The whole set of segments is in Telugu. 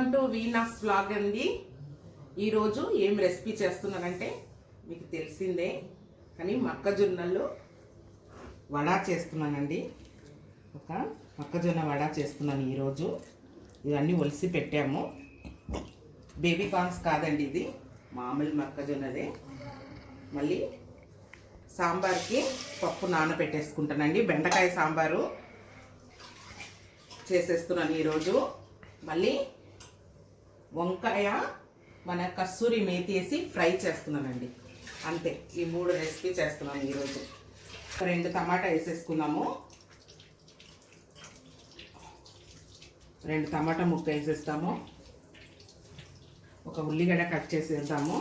వెల్కమ్ టు వీనాస్ వ్లాగ్ అండి. ఈరోజు ఏం రెసిపీ చేస్తున్నానంటే మీకు తెలిసిందే, కానీ మొక్కజొన్నలు వడ చేస్తున్నానండి. ఒక మొక్కజొన్న వడ చేస్తున్నాను ఈరోజు. ఇవన్నీ ఒలిసి పెట్టాము. బేబీ కార్న్స్ కాదండి, ఇది మామూలు మొక్కజొన్నదే. మళ్ళీ సాంబార్కి పప్పు నానబెట్టేసుకుంటానండి. బెండకాయ సాంబారు చేసేస్తున్నాను ఈరోజు. మళ్ళీ వంకాయ మన కస్తూరి మేతి వేసి ఫ్రై చేస్తున్నానండి. అంతే, ఈ 3 రెసిపీ చేస్తున్నాను ఈరోజు. 2 టమాటా వేసేసుకున్నాము. 2 టమాటా ముక్క వేసేస్తాము. ఒక ఉల్లిగడ్డ కట్ చేసేద్దాము.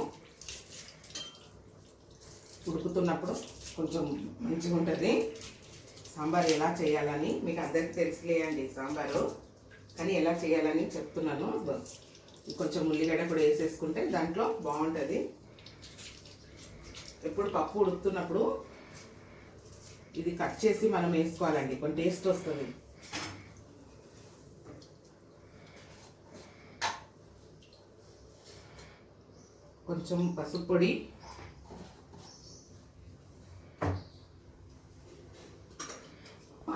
ఉడుకుతున్నప్పుడు కొంచెం మంచిగా ఉంటుంది సాంబార్. ఎలా చేయాలని మీకు అందరికి తెలిసిలేయండి సాంబారు, కానీ ఎలా చేయాలని చెప్తున్నాను. కొంచెం ఉల్లిగడ్డ కూడా వేసేసుకుంటే దాంట్లో బాగుంటుంది. ఎప్పుడు పప్పు ఉడుకుతున్నప్పుడు ఇది కట్ చేసి మనం వేసుకోవాలండి, కొంచెం టేస్ట్ వస్తుంది. కొంచెం పసుపు పొడి,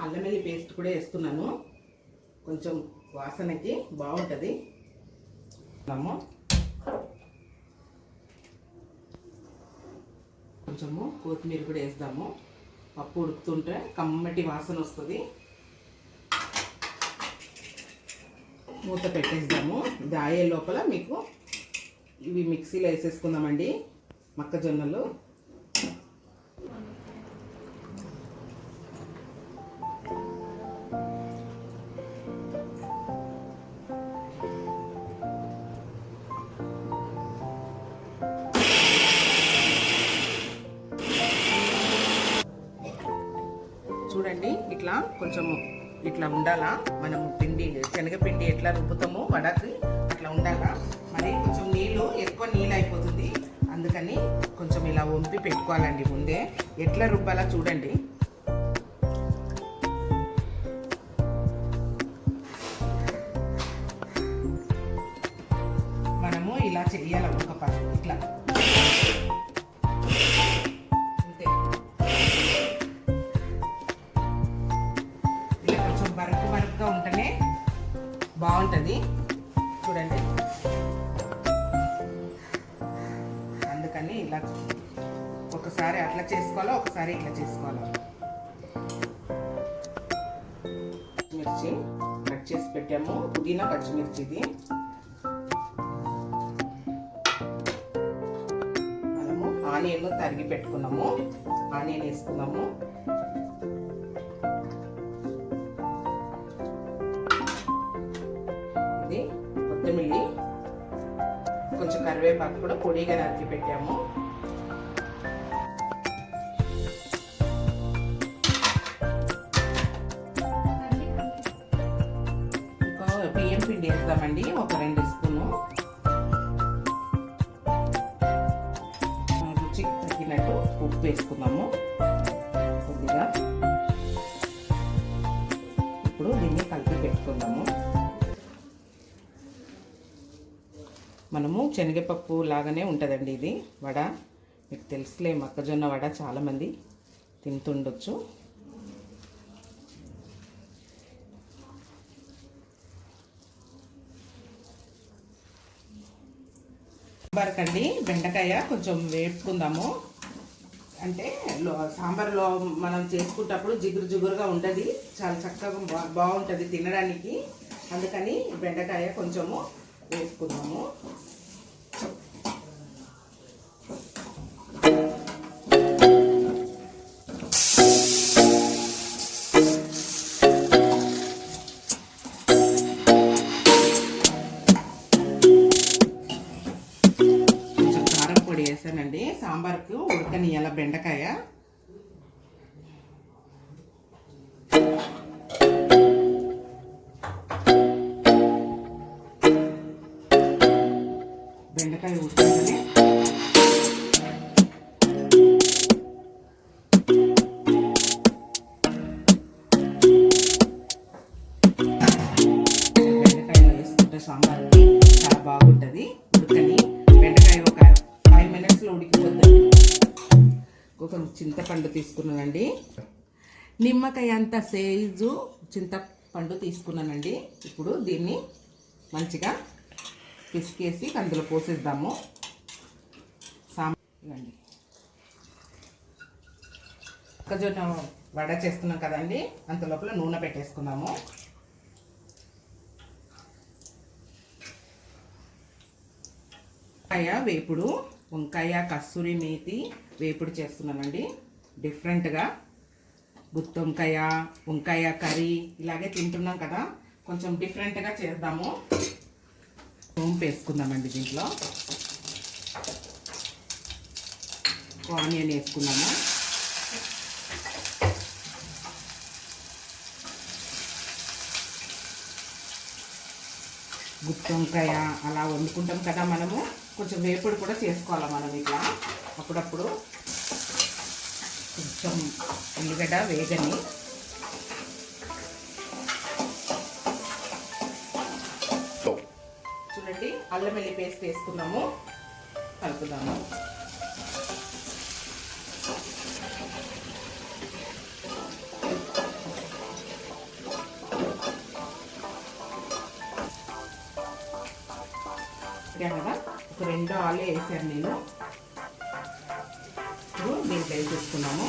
అల్లం వెల్లుల్లి పేస్ట్ కూడా వేస్తున్నాను. కొంచెం వాసనకి బాగుంటుంది. కొంచెము కొత్తిమీర కూడా వేస్తాము. పప్పు ఉడుకుతుంటే కమ్మటి వాసన వస్తుంది. మూత పెట్టేద్దాము. ఇది ఆగే లోపల మీకు ఇవి మిక్సీలో వేసేసుకుందామండి మొక్కజొన్నలు. చూడండి, ఇట్లా కొంచెం ఇట్లా ఉండాలా. మనము పిండి శనగపిండి ఎట్లా రుబ్బుతామో వడకి అట్లా ఉండాలా. మరి కొంచెం నీళ్ళు ఎక్కువ నీళ్ళు అయిపోతుంది, అందుకని కొంచెం ఇలా వంపి పెట్టుకోవాలండి ముందే. ఎట్లా రుబ్బాలా చూడండి. మనము ఇలా చెయ్యాలి ఒక పని ఇట్లా. బరుకుగా ఉంటేనే బాగుంటుంది చూడండి. అందుకని ఇలా ఒకసారి అట్లా చేసుకోవాలా, ఒకసారి ఇట్లా చేసుకోవాలా. పచ్చిమిర్చి కట్ చేసి పెట్టాము, పుదీనా పచ్చిమిర్చిది. మనము ఆనియన్ తరిగి పెట్టుకున్నాము, ఆనియన్ వేసుకున్నాము. కొత్తిమీర, కొంచెం కరివేపాకు కూడా పొడిగా నరికి పెట్టాము. ఇంకా బియ్యం పిండి వేస్తామండి, ఒక 2 స్పూను. రుచికి తగ్గినట్టు ఉప్పు వేసుకున్నాము కొద్దిగా. ఇప్పుడు దీన్ని కలిపి పెట్టుకుందాము. మనము శనగపప్పు లాగానే ఉంటుందండి ఇది వడ. మీకు తెలుసులే, మొక్కజొన్న వడ చాలామంది తింటుండొచ్చు. సాంబార్కండి బెండకాయ కొంచెం వేపుకుందాము. అంటే సాంబార్లో మనం చేసుకుంటప్పుడు జిగురు జిగురుగా ఉంటుంది, చాలా చక్కగా బాగుంటుంది తినడానికి. అందుకని బెండకాయ కొంచెము వేసుకుందాము. కొంచెం కారం పొడి వేసానండి సాంబార్కు ఉడకనియాల బెండకాయ. బెండకాయ ఉడకగానే బెండకాయలు వేసుకుంటే సాంబార్కి చింతపండు తీసుకున్నానండి. నిమ్మకాయ అంత సైజు చింతపండు తీసుకున్నానండి. ఇప్పుడు దీన్ని మంచిగా పిసికేసి అందులో పోసేద్దాము. ఇవ్వండి, మొక్కజొన్న వడ చేస్తున్నాం కదండి, అంత లోపల నూనె పెట్టేసుకుందాము. వంకాయ వేపుడు, వంకాయ కస్తూరి మేతి వేపుడు చేస్తున్నానండి. డిఫరెంట్గా గుత్తి వంకాయ, వంకాయ కర్రీ ఇలాగే తింటున్నాం కదా, కొంచెం డిఫరెంట్గా చేద్దాము. సోంపు వేసుకుందామండి. దీంట్లో ఆనియన్ వేసుకున్నాము. గుత్తి వంకాయ అలా వండుకుంటాం కదా మనము, కొంచెం వేపుడు కూడా చేసుకోవాలి మనం ఇట్లా అప్పుడప్పుడు. కొంచెం ఉల్లిగడ్డ వేగని, చూడండి అల్లం వెల్లుల్లి పేస్ట్ వేసుకున్నాము, కలుపుదాము. కదా ఒక 2 ఆలు వేసాను నేను. ఇప్పుడు దీంట్లో వేసేసుకున్నాము.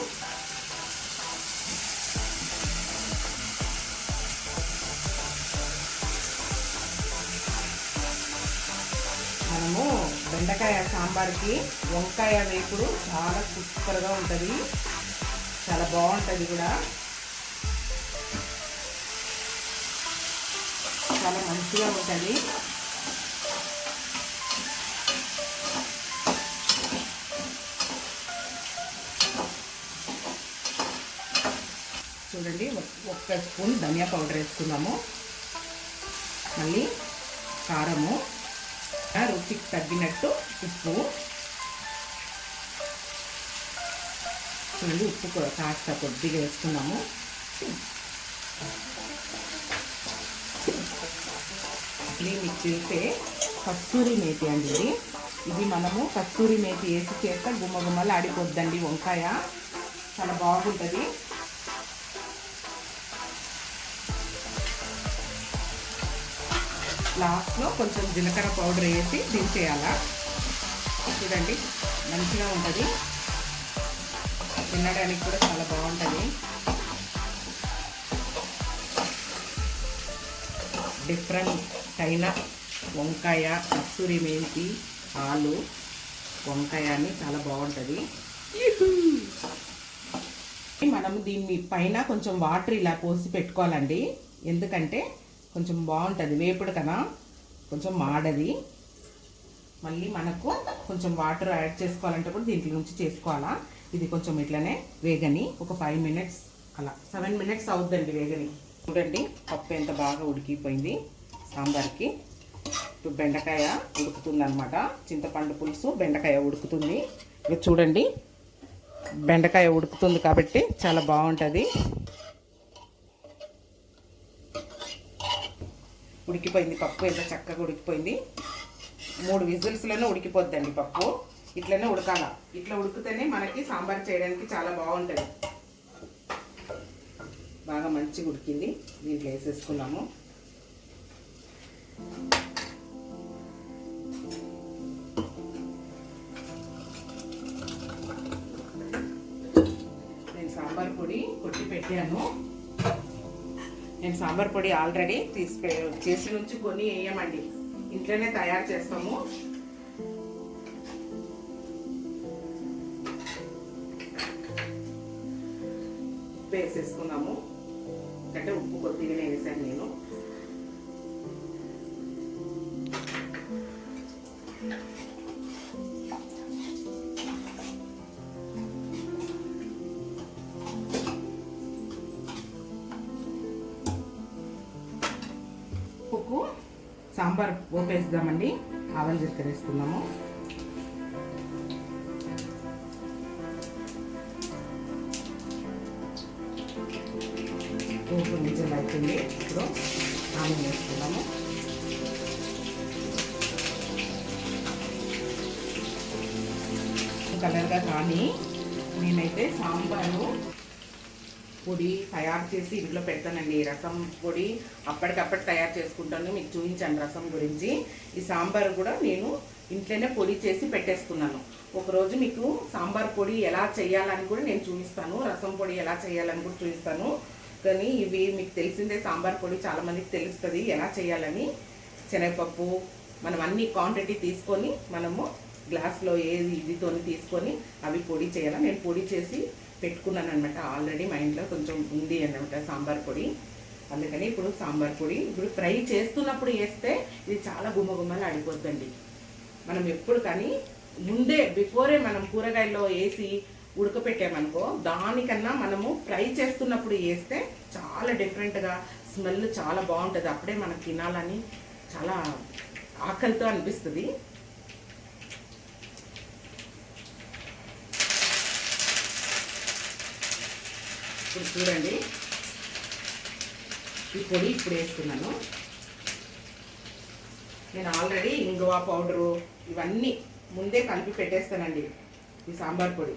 మనము బెండకాయ సాంబార్కి వంకాయ వేపుడు చాలా సూపర్గా ఉంటుంది, చాలా బాగుంటుంది కూడా, చాలా మంచిగా ఉంటుంది. చూడండి 1 స్పూన్ ధనియా పౌడర్ వేసుకుందాము. మళ్ళీ కారము, రుచికి తగ్గినట్టు ఉప్పు. చూడండి ఉప్పు కాస్త కొద్దిగా వేసుకున్నాము. మీకు చేస్తే కస్తూరి మేతి అండి ఇది మనము కస్తూరి మేతి వేసి చేస్తే గుమ్మగుమ్మలు ఆడిపోద్దండి వంకాయ, చాలా బాగుంటుంది. లాస్ట్లో కొంచెం జీలకర్ర పౌడర్ వేసి దించేయాలా. చూడండి మంచిగా ఉంటుంది, తినడానికి కూడా చాలా బాగుంటుంది. డిఫరెంట్ అయిన వంకాయ కస్తూరి మెంతి ఆలు వంకాయ అని చాలా బాగుంటుంది. మనము దీన్ని పైన కొంచెం వాటర్ ఇలా పోసి పెట్టుకోవాలండి, ఎందుకంటే కొంచెం బాగుంటుంది వేపుడు కదా, కొంచెం మాడది. మళ్ళీ మనకు కొంచెం వాటర్ యాడ్ చేసుకోవాలంటే కూడా దీంట్లో నుంచి చేసుకోవాలా. ఇది కొంచెం ఇట్లనే వేగని ఒక 5 మినిట్స్ అలా 7 మినిట్స్ అవుద్దండి వేగని. చూడండి పప్పు ఎంత బాగా ఉడికిపోయింది సాంబార్కి. ఇప్పుడు బెండకాయ ఉడుకుతుంది అనమాట, చింతపండు పులుసు బెండకాయ ఉడుకుతుంది. ఇక చూడండి బెండకాయ ఉడుకుతుంది కాబట్టి చాలా బాగుంటుంది. ఉడికిపోయింది పప్పు, ఎంత చక్కగా ఉడికిపోయింది. 3 విజిల్స్లోనే ఉడికిపోద్దండి పప్పు. ఇట్లనే ఉడకాల, ఇట్లా ఉడికితేనే మనకి సాంబార్ చేయడానికి చాలా బాగుంటుంది. బాగా మంచిగా ఉడికింది, దీంట్లో వేసేసుకున్నాము. నేను సాంబార్ పొడి కొట్టి పెట్టాను. నేను సాంబార్ పొడి ఆల్రెడీ చేసి నుంచి కొని వేయమండి, ఇంట్లోనే తయారు చేస్తాము. ఉప్పు వేసేసుకున్నాము, అంటే ఉప్పు కొద్దిగానే వేసాను నేను. ఉప్పు సాంబార్ పోపేద్దామండి. ఆవాలు జీలకర్ర వేసుకున్నాము. పోపు నిజం అవుతుంది. ఇప్పుడు ఆనియన్ వేసుకున్నాము. కలర్గా కానీ నేనైతే సాంబారు పొడి తయారు చేసి ఇంట్లో పెడతానండి. రసం పొడి అప్పటికప్పుడు తయారు చేసుకుంటాను. మీకు చూపించాను రసం గురించి. ఈ సాంబార్ కూడా నేను ఇంట్లోనే పొడి చేసి పెట్టేస్తున్నాను. ఒకరోజు మీకు సాంబార్ పొడి ఎలా చేయాలని కూడా నేను చూపిస్తాను. రసం పొడి ఎలా చేయాలని కూడా చూపిస్తాను. కానీ ఇవి మీకు తెలిసిందే, సాంబార్ పొడి చాలామందికి తెలుస్తుంది ఎలా చేయాలని. శనగపప్పు మనం అన్ని క్వాంటిటీ తీసుకొని మనము గ్లాస్లో ఏది ఇదితో తీసుకొని అవి పొడి చేయాలి. నేను పొడి చేసి పెట్టుకున్నాను అనమాట. ఆల్రెడీ మా ఇంట్లో కొంచెం ఉంది అన్నమాట సాంబార్ పొడి. అందుకని ఇప్పుడు సాంబార్ పొడి ఇప్పుడు ఫ్రై చేస్తున్నప్పుడు వేస్తే ఇది చాలా గుమ్మగుమ్మలు ఆడిపోద్దండి. మనం ఎప్పుడు కానీ ముందే బిఫోరే మనం కూరగాయల్లో వేసి ఉడకపెట్టామనుకో, దానికన్నా మనము ఫ్రై చేస్తున్నప్పుడు వేస్తే చాలా డిఫరెంట్గా స్మెల్ చాలా బాగుంటుంది. అప్పుడే మనకు తినాలని చాలా ఆకలితో అనిపిస్తుంది. ఇప్పుడు చూడండి, ఈ పొడి ఇప్పుడు వేస్తున్నాను. నేను ఆల్రెడీ ఇంగువ పౌడరు ఇవన్నీ ముందే కలిపి పెట్టేస్తానండి. ఈ సాంబార్ పొడి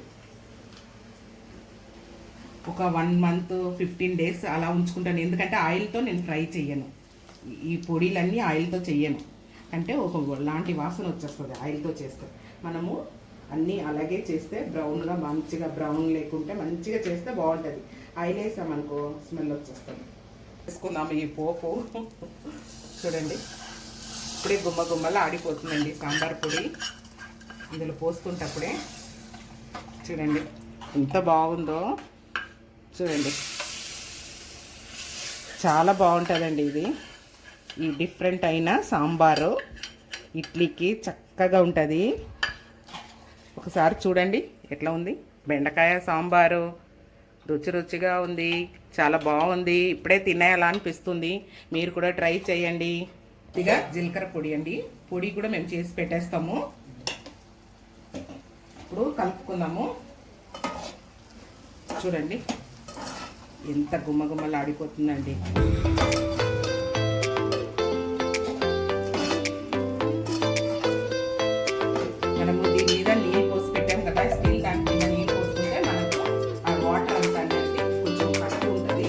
ఒక 1 మంత్ 15 డేస్ అలా ఉంచుకుంటాను. ఎందుకంటే ఆయిల్తో నేను ఫ్రై చెయ్యను. ఈ పొడిలన్నీ ఆయిల్తో చెయ్యను. అంటే ఒక లాంటి వాసన వచ్చేస్తుంది ఆయిల్తో చేస్తే. మనము అన్నీ అలాగే చేస్తే బ్రౌన్గా మంచిగా బ్రౌన్ లేకుంటే మంచిగా చేస్తే బాగుంటుంది. ఆయిల్ వేసామనుకో స్మెల్ వచ్చేస్తుంది. వేసుకుందాము ఈ పోపు. చూడండి, ఇప్పుడే గుమ్మ గుమ్మలు ఆడిపోతుందండి సాంబార్ పొడి. ఇందులో పోసుకుంటప్పుడే చూడండి ఎంత బాగుందో. చూడండి చాలా బాగుంటుందండి ఇది. ఈ డిఫరెంట్ అయిన సాంబారు ఇడ్లీకి చక్కగా ఉంటుంది. ఒకసారి చూడండి ఎట్లా ఉంది. బెండకాయ సాంబారు రుచి రుచిగా ఉంది, చాలా బాగుంది. ఇప్పుడే తినేయాలా అనిపిస్తుంది. మీరు కూడా ట్రై చేయండి. ఇక జీలకర్ర పొడి అండి, పొడి కూడా మేము చేసి పెట్టేస్తాము. ఇప్పుడు కలుపుకుందాము. చూడండి ఎంత గుమ్మగుమ్మలు ఆడిపోతుందండి. మనము దీని మీద నీళ్ళు పోసి పెట్టాం కదా, స్టీల్ దాని మీద నీళ్ళు పోసుకుంటే మనకు ఆ వాటర్ అంతా అనేది కొంచెం కడుపు ఉంటుంది.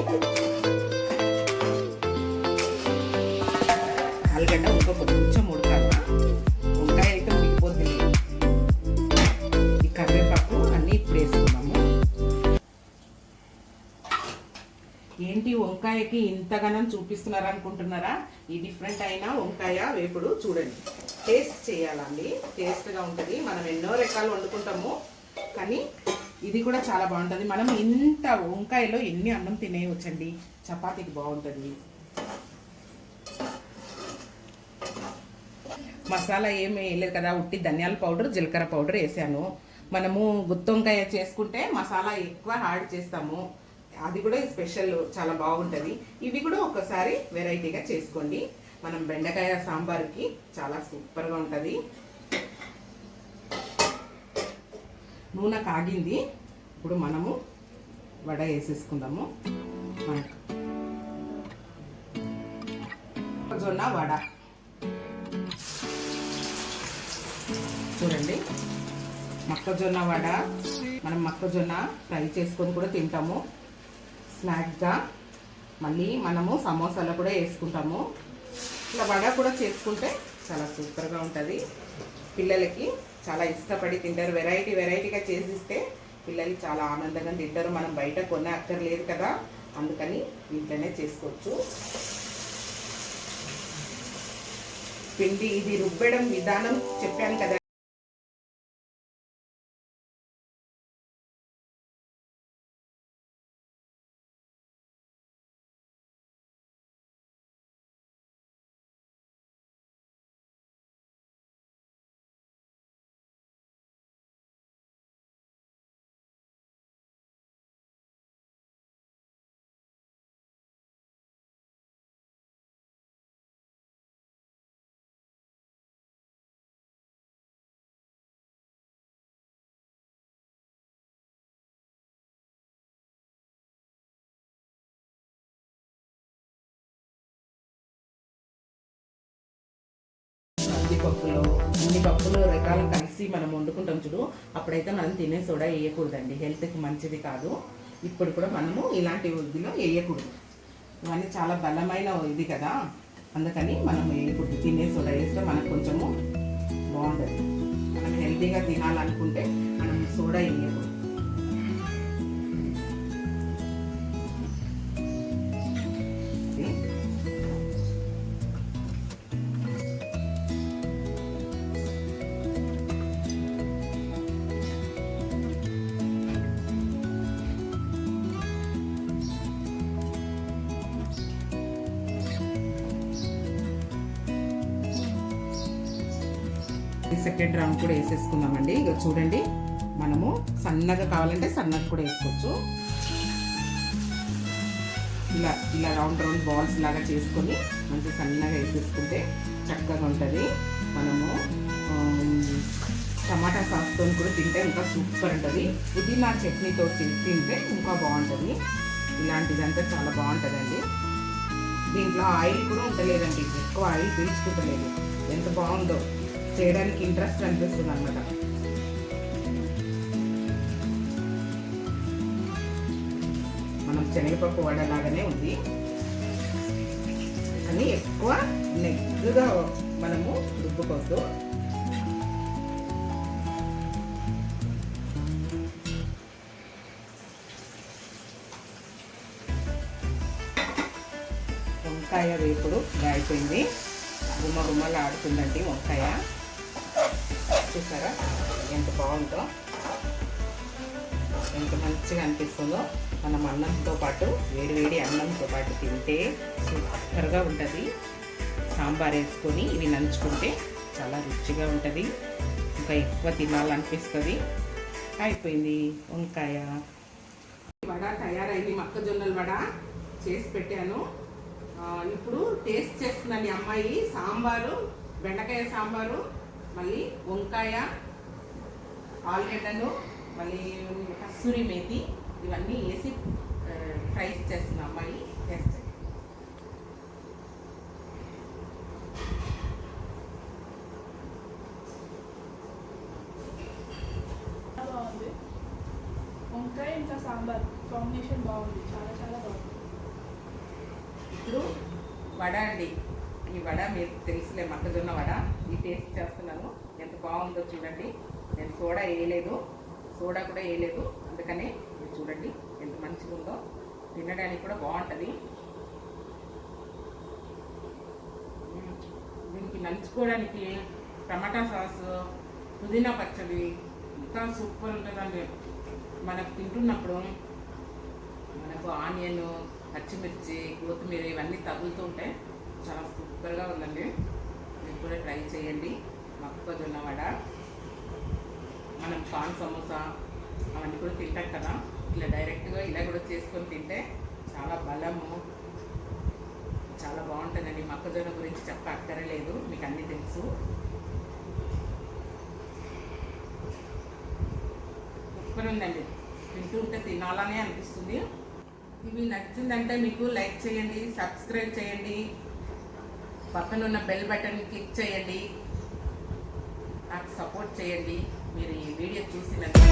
ఆలుగడ్డ ఇంకొక కొంచెం ఉడకాలి. వంకాయ అయితే ఉడికిపోతుంది. ఈ కరివేపాకు అన్నీ ఇప్పుడు వేసుకున్నాము. ఏంటి వంకాయకి ఇంతగానం చూపిస్తున్నారు అనుకుంటున్నారా? ఈ డిఫరెంట్ అయిన వంకాయ వేపుడు చూడండి. టేస్ట్ చేయాలండి, టేస్ట్గా ఉంటుంది. మనం ఎన్నో రకాలు వండుకుంటాము, కానీ ఇది కూడా చాలా బాగుంటుంది. మనం ఇంత వంకాయలో ఎన్ని అన్నం తినేయవచ్చండి. చపాతీకి బాగుంటుంది. మసాలా ఏమి వేయలేదు కదా, ఉట్టి ధనియాల పౌడర్ జీలకర్ర పౌడర్ వేసాను. మనము గుత్తి వంకాయ చేసుకుంటే మసాలా ఎక్కువ యాడ్ చేస్తాము. అది కూడా స్పెషల్, చాలా బాగుంటుంది. ఇవి కూడా ఒకసారి వెరైటీగా చేసుకోండి. మనం బెండకాయ సాంబార్కి చాలా సూపర్గా ఉంటుంది. నూనె కాగింది. ఇప్పుడు మనము వడ వేసేసుకుందాము. మొక్కజొన్న వడ చూడండి. మొక్కజొన్న వడ మనం మొక్కజొన్న ఫ్రై చేసుకొని కూడా తింటాము స్నాక్గా. మళ్ళీ మనము సమోసాలో కూడా వేసుకుంటాము. ఇలా వడ కూడా చేసుకుంటే చాలా సూపర్గా ఉంటుంది. పిల్లలకి చాలా ఇష్టపడి తింటారు. వెరైటీగా చేసిస్తే పిల్లలు చాలా ఆనందంగా తింటారు. మనం బయట కొనే అక్కర్లేదు కదా, అందుకని ఇంట్లోనే చేసుకోవచ్చు. పిండి ఇది రుబ్బడం విధానం చెప్పాను కదా. పప్పులో అన్ని పప్పులు రకాలు కలిసి వేసి మనం వండుకుంటాం చూడు, అప్పుడైతే మనం తినే సోడా వేయకూడదండి, హెల్త్కి మంచిది కాదు. ఇప్పుడు కూడా మనము ఇలాంటి వృద్ధిలో వేయకూడదు, ఇవన్నీ చాలా బలమైన ఇది కదా, అందుకని మనం వేయకూడదు. తినే సోడా వేస్తే మనకు కొంచెము బాగుంటుంది. మనం హెల్తీగా తినాలనుకుంటే మనం సోడా వేయకూడదు. సెకండ్ రౌండ్ కూడా వేసేసుకుందామండి. ఇక చూడండి, మనము సన్నగా కావాలంటే సన్నగా కూడా వేసుకోవచ్చు. ఇలా ఇలా రౌండ్ రౌండ్ బాల్స్ లాగా చేసుకొని మంచి సన్నగా వేసేసుకుంటే చక్కగా ఉంటుంది. మనము టమాటా సాస్తో కూడా తింటే ఇంకా సూపర్ ఉంటుంది. పుదీనా చట్నీతో తింటే ఇంకా బాగుంటుంది. ఇలాంటిదంతా చాలా బాగుంటుందండి. దీంట్లో ఆయిల్ కూడా ఉండలేదండి, ఎక్కువ ఆయిల్ పీల్చుకుంటలేదు. ఎంత బాగుందో, చేయడానికి ఇంట్రెస్ట్ అనిపిస్తుంది అన్నమాట. మనం శనగపప్పు వడ లాగానే ఉంది, కానీ ఎక్కువ నెగ్గుగా మనము రుబ్బుకోవద్దు. వంకాయ వేపుడు అయిపోయింది, గుమ్మ గుమ్మలు ఆడుతుందండి వంకాయ. చూసారా ఎంత బాగుందో, ఎంత మంచిగా అనిపిస్తుందో. మనం అన్నంతో పాటు వేడి అన్నంతో పాటు తింటే సూపర్గా ఉంటుంది. సాంబార్ వేసుకొని ఇవి నంచుకుంటే చాలా రుచిగా ఉంటుంది, ఇంకా ఎక్కువ తినాలనిపిస్తుంది. అయిపోయింది వంకాయ వడ తయారైంది. మొక్కజొన్నల వడ చేసి పెట్టాను. ఇప్పుడు టేస్ట్ చేస్తుందండి అమ్మాయి. సాంబారు, బెండకాయ సాంబారు, మళ్ళీ వంకాయ, ఆలుగడ్డలు, మళ్ళీ కస్తూరి మేతి, ఇవన్నీ వేసి ఫ్రై చేస్తున్న అమ్మాయి. టేస్ట్ బాగుంది. వంకాయ ఇంకా సాంబార్ కాంబినేషన్ బాగుంది, చాలా చాలా బాగుంది. ఇప్పుడు వడ అండి, ఈ వడ మీరు తెలుసులే, మొక్కజొన్న వడ. ఈ టేస్ట్ చేస్తున్నాను, ఎంత బాగుందో చూడండి. నేను సోడా కూడా వేయలేదు, అందుకనే మీరు చూడండి ఎంత మంచిగా ఉందో. తినడానికి కూడా బాగుంటుంది. దీనికి నంచుకోవడానికి టమాటా సాస్, పుదీనా పచ్చడి ఇంకా సూపర్ ఉంటుందండి. మనకు తింటున్నప్పుడు మనకు ఆనియన్, పచ్చిమిర్చి, కొత్తిమీర ఇవన్నీ తగులుతూ ఉంటే చాలా సూపర్గా ఉందండి. మీరు కూడా ట్రై చేయండి. మొక్కజొన్న వడ, మనం కార్న్ సమోసా అవన్నీ కూడా తింటాం కదా, ఇలా డైరెక్ట్గా ఇలా కూడా చేసుకొని తింటే చాలా బలము, చాలా బాగుంటుందండి. మొక్కజొన్న గురించి చెప్పక్కర్లేదు, మీకు అన్నీ తెలుసు. సూపర్ ఉందండి, తింటూ ఉంటే తినాలనే అనిపిస్తుంది. ఇవి నచ్చిందంటే మీకు లైక్ చేయండి, సబ్స్క్రైబ్ చేయండి, పక్కన ఉన్న బెల్ బటన్ క్లిక్ చేయండి, నాకు సపోర్ట్ చేయండి. మీరు ఈ వీడియో చూసినందుకు